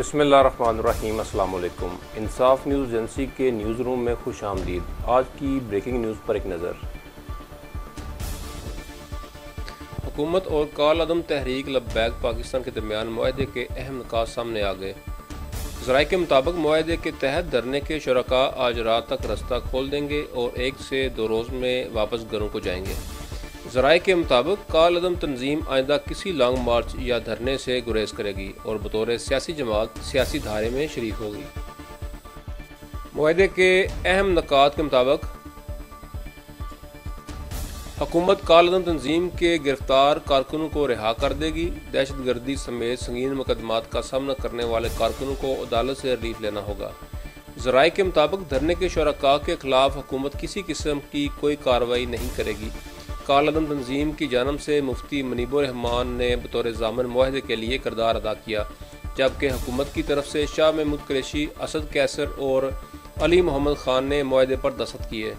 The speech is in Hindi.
बिस्मिल्लाहिर्रहमानिर्रहीम। अस्सलाम वालेकुम। इंसाफ न्यूज़ एजेंसी के न्यूज़ रूम में खुश आमदीद। आज की ब्रेकिंग न्यूज़ पर एक नज़र। हुकूमत और काल-अदम तहरीक लब्बैक पाकिस्तान के दरमियान मुआहदे के अहम निकात सामने आ गए। ज़राए के मुताबिक मुआहदे के तहत धरने के शुरका आज रात तक रास्ता खोल देंगे और 1 से 2 रोज़ में वापस घरों को जाएंगे। ज़राए के मुताबिक काल-अदम तंजीम आइंदा किसी लॉन्ग मार्च या धरने से गुरेज करेगी और बतौर सियासी जमात सियासी धारे में शरीक होगी। मुआहदे के अहम निकात के मुताबिक हुकूमत काल-अदम तंजीम के गिरफ्तार कारकुनों को रिहा कर देगी। दहशतगर्दी समेत संगीन मुकदमात का सामना करने वाले कारकुनों को अदालत से रिलीफ लेना होगा। ज़राए के मुताबिक धरने के शुरका के खिलाफ हुकूमत किसी किस्म की कोई कार्रवाई नहीं करेगी। काल-अदम तंजीम की जानब से मुफ्ती मुनीबुर रहमान ने बतौर ज़ामिन मुआहदे के लिए किरदार अदा किया, जबकि हुकूमत की तरफ से शाह महमूद कुरैशी, असद कैसर और अली मोहम्मद खान ने मुआहदे पर दस्तखत किए।